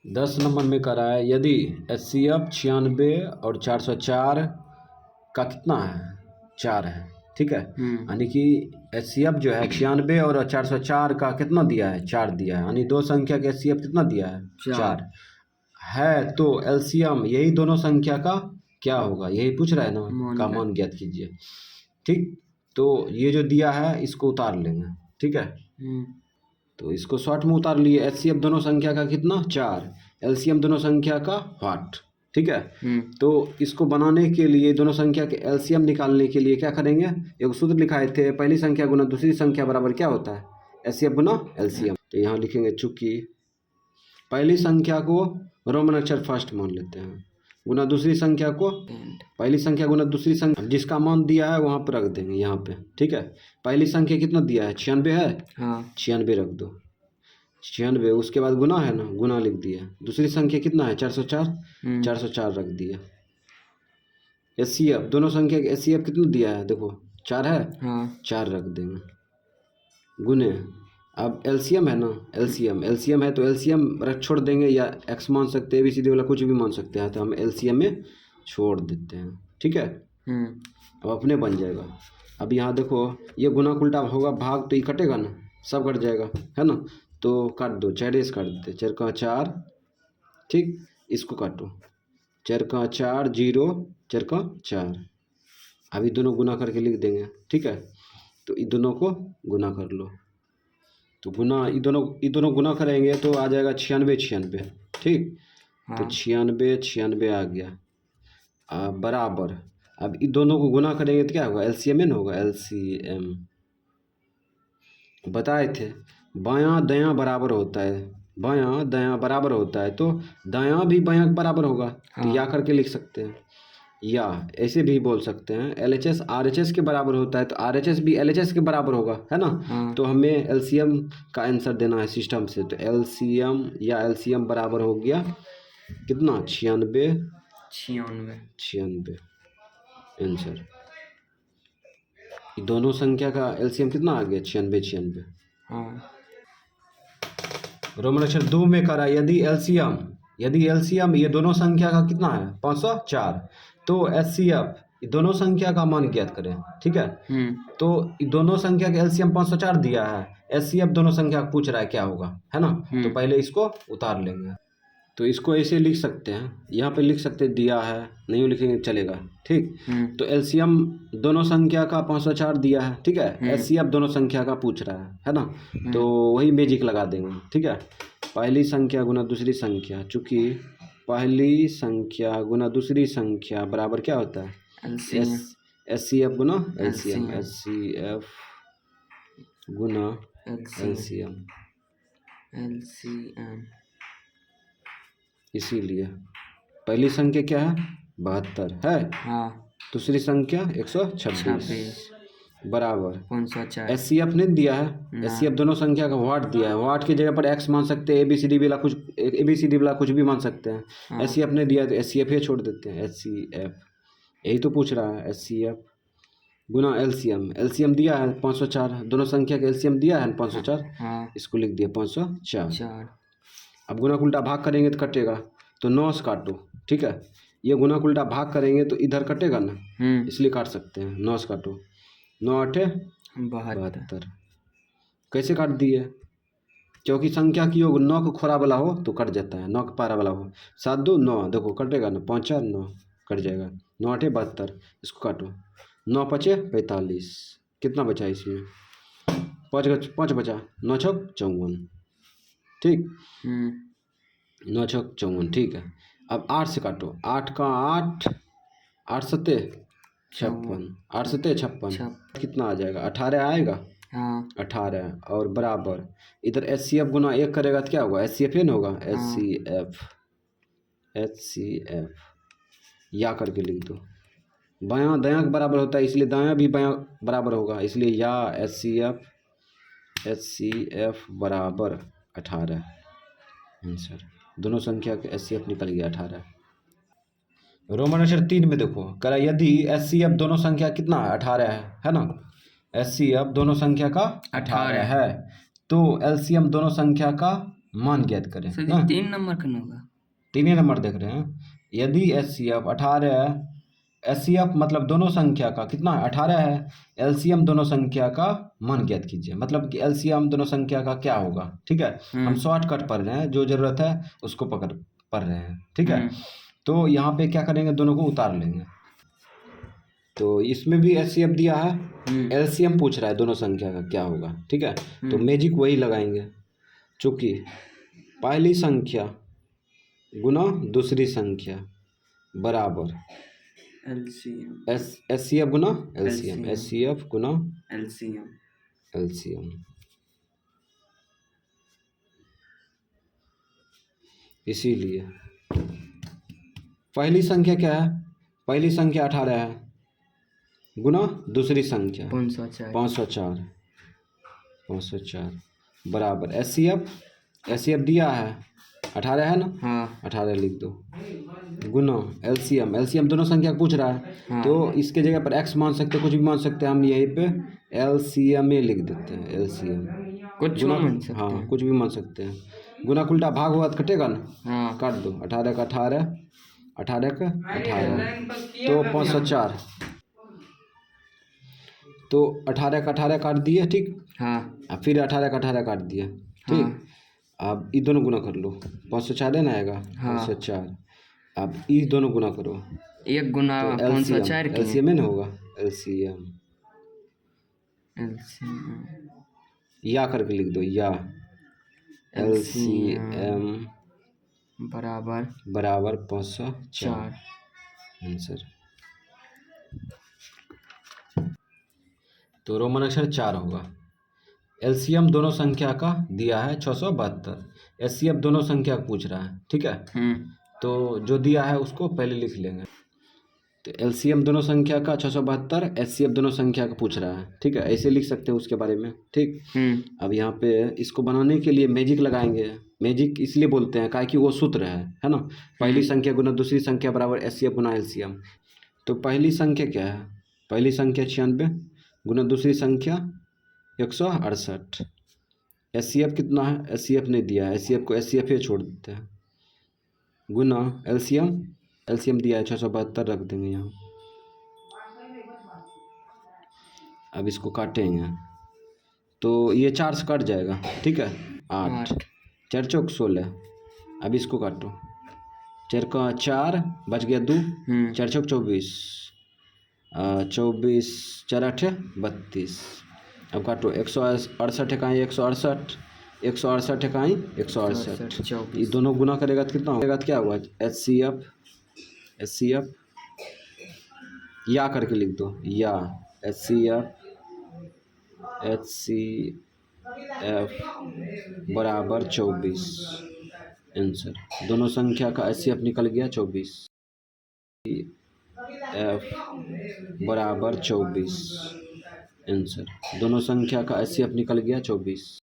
10 number में कह रहा है यदि HCF 96 और 404 का कितना है 4 है, ठीक है। यानी कि HCF जो है 96 और 404 का कितना दिया है 4 दिया है, यानी दो संख्या का HCF कितना दिया है 4 है। तो LCM यही दोनों संख्या का क्या होगा, यही पूछ रहा है ना, का मान ज्ञात कीजिए। ठीक, तो ये जो दिया है इसको उतार लेंगे, ठीक है। तो इसको शॉर्ट में उतार लिए। HCF दोनों संख्या का कितना 4, LCM दोनों संख्या का व्हाट, ठीक है। तो इसको बनाने के लिए दोनों संख्या के LCM निकालने के लिए क्या करेंगे, एक सूत्र लिखाए थे, पहली संख्या गुना दूसरी संख्या बराबर क्या होता है HCF गुना LCM। तो यहाँ लिखेंगे चूंकि पहली संख्या को रोमन अक्षर फर्स्ट मान लेते हैं, गुना दूसरी संख्या को पहली संख्या गुना दूसरी संख्या, जिसका मान दिया है वहाँ पर रख देंगे यहाँ पे, ठीक है। पहली संख्या कितना दिया है 96 है, हाँ 96 रख दो 96, उसके बाद गुना है ना, गुना लिख दिया। दूसरी संख्या कितना है 404, 404 रख दिया। HCF दोनों संख्या के HCF कितना दिया है देखो 4 है, हाँ 4 रख देंगे गुने। अब LCM है ना, LCM है तो LCM रख छोड़ देंगे, या x मान सकते हैं, ABCD वाला कुछ भी मान सकते हैं, तो हम LCM में छोड़ देते हैं, ठीक है। अब अपने बन जाएगा। अब यहाँ देखो ये गुना उल्टा होगा, भाग तो ये कटेगा ना, सब कट जाएगा है ना, तो काट दो, 4 काट देते, 4 का 4, ठीक, इसको काटो 4 का 4 0 4 का 4। अभी दोनों गुना करके लिख देंगे, ठीक है। तो इन दोनों को गुना कर लो, तो गुना ये दोनों गुना करेंगे तो आ जाएगा 96, ठीक। हाँ। तो 96 आ गया बराबर। अब इन दोनों को गुना करेंगे तो क्या होगा LCM होगा, LCM बताए थे बायां दायां बराबर होता है, बायां दायां बराबर होता है, तो दायां भी बायां बराबर होगा। हाँ। तो या करके लिख सकते हैं, या ऐसे भी बोल सकते हैं LHS RHS के बराबर होता है, तो RHS भी LHS के बराबर होगा, है ना। हाँ। तो हमें LCM का आंसर देना है सिस्टम से, तो LCM या LCM बराबर हो गया कितना 96 आंसर। दोनों संख्या का LCM कितना आ गया 96। हाँ। रोमन अक्षर 2 में करा यदि LCM ये दोनों संख्या का कितना है 504, तो HCF दोनों संख्या का मान ज्ञात करें, ठीक है। तो दोनों संख्या का LCM 504 दिया है, HCF दोनों संख्या पूछ रहा है क्या होगा, है ना। तो पहले इसको उतार लेंगे, तो इसको ऐसे लिख सकते हैं, यहाँ पे लिख सकते दिया है, नहीं लिखेंगे चलेगा, ठीक। तो LCM दोनों संख्या का 504 दिया है, ठीक है। HCF दोनों संख्या का पूछ रहा है ना, तो वही मैजिक लगा देंगे, ठीक है। पहली संख्या गुना दूसरी संख्या, चूंकि पहली संख्या गुना दूसरी संख्या बराबर क्या होता है HCF गुना LCM, HCF गुना LCM। इसीलिए पहली संख्या क्या है 72 है, हाँ। दूसरी संख्या 126 बराबर 504। HCF नहीं दिया है, HCF दोनों संख्या का व्हाट दिया है, व्हाट की जगह पर x मान सकते हैं, ABCD वाला कुछ भी मान सकते हैं। हाँ। HCF नहीं दिया तो HCF ही छोड़ देते हैं, HCF यही तो पूछ रहा है। HCF गुना LCM दिया है 504, दोनों संख्या का LCM दिया है 504, हाँ। इसको लिख दिया 504। अब गुना उल्टा भाग करेंगे तो कटेगा, तो 9 से काटो, ठीक है। ये गुना उल्टा भाग करेंगे तो इधर कटेगा ना, इसलिए काट सकते हैं, 9 से काटो, 9 8 72। कैसे काट दिए, क्योंकि संख्या की योग 9 को खोरा वाला हो तो कट जाता है, 9 का पारा वाला हो, 7 2 9, देखो कटेगा ना, 5 4 9 कट जाएगा, 9 8 72, इसको काटो, 9 5 45, कितना बचा इसमें 5 बचा, 9 6 54, ठीक, 9 6 54, ठीक है। अब 8 से काटो, 8 का 8 8 7 56, 8 7 56, कितना आ जाएगा 18 आएगा, हाँ 18, और बराबर इधर HCF गुना 1 करेगा तो क्या होगा HCF ही ना होगा, HCF या करके लिख दो, बायां दायां के बराबर होता है, इसलिए दायां भी बायां बराबर होगा, इसलिए या HCF बराबर 18 आंसर। दोनों संख्या के HCF निकल गया 18। रोमन अक्षर 3 में देखो करा यदि HCF दोनों संख्या कितना है 18 है ना, HCF दोनों संख्या का 18 है, तो LCM दोनों संख्या का मान ज्ञात करें सर ना। 3 नंबर का होगा। 3 नंबर देख रहे हैं। यदि एचसीएफ 18, एचसीएफ मतलब दोनों संख्या का कितना 18 है, एलसीएम दोनों संख्या का मान ज्ञात कीजिए। मतलब कि एलसीएम दोनों संख्या का क्या होगा, ठीक है। हम शॉर्टकट पढ़ रहे हैं, जो जरूरत है उसको पढ़ रहे हैं, ठीक है। तो यहाँ पे क्या करेंगे, दोनों को उतार लेंगे। तो इसमें भी एचसीएफ दिया है, एलसीएम पूछ रहा है दोनों संख्या का क्या होगा, ठीक है। तो मैजिक वही लगाएंगे, चूंकि पहली संख्या गुना दूसरी संख्या बराबर एलसीएम एचसीएफ गुना एलसीएम, एचसीएफ गुना एलसीएम। एलसीएम। इसीलिए पहली संख्या क्या है, पहली संख्या 18 है गुना दूसरी संख्या 504 बराबर एचसीएफ दिया है 18 है ना। हाँ 18 लिख दो गुना एलसीएम दोनों संख्या पूछ रहा है। हाँ। तो इसके जगह पर एक्स मान सकते, कुछ भी मान सकते हैं, हम यहीं पे एलसीएम लिख देते हैं। एलसीएम कुछ गुना, मान सकते हाँ हैं। कुछ भी मान सकते हैं। गुना उल्टा भाग हुआ तो कटेगा ना, हाँ। काट दो। 18 का 18 तो 504। तो 18 का 18 काट दिए, ठीक। हाँ। अब फिर 18 का 18 काट दिया, ठीक। हाँ। अब ये दोनों गुना कर लो, 504 है ना आएगा। हाँ। 504। अब ये दोनों गुना करो, एक गुना तो 504 की एलसीएम है ना होगा, एलसीएम या करके लिख दो, या एलसीएम बराबर 504 आंसर। तो रोमन अक्षर 4 होगा। एलसीएम दोनों संख्या का दिया है 672, एचसीएफ दोनों संख्या पूछ रहा है, ठीक है। तो जो दिया है उसको पहले लिख लेंगे। तो एलसीएम दोनों संख्या का 672, एचसीएफ दोनों संख्या का पूछ रहा है, ठीक है। ऐसे लिख सकते हैं उसके बारे में, ठीक। अब यहाँ पे इसको बनाने के लिए मैजिक लगाएंगे। मैजिक इसलिए बोलते हैं काहे कि वो सूत्र है ना। पहली संख्या गुना दूसरी संख्या बराबर एचसीएफ गुना एलसीएम। तो पहली संख्या क्या है, पहली संख्या 96 गुना दूसरी संख्या 168। एचसीएफ कितना है, एचसीएफ नहीं दिया है, एचसीएफ को एचसीएफ ही छोड़ देते हैं। गुना एलसीएम दिया है 672, रख देंगे यहाँ। अब इसको काटेंगे तो ये 4 से कट जाएगा, ठीक है। 8 4 चौक 16। अब इसको काटो, 4 का 4 बच गया 2, 4 चौक 24, 24 4 8 32। अब काटो 168 इकाई 168, 168 इकाई 168। ये दोनों गुना करेगा तो कितना होगा, तो क्या हुआ, एचसीएफ या करके लिख दो, या एचसीएफ बराबर 24 आंसर। दोनों संख्या का एचसीएफ निकल गया 24, एफ बराबर 24 आंसर। दोनों संख्या का एचसीएफ निकल गया 24।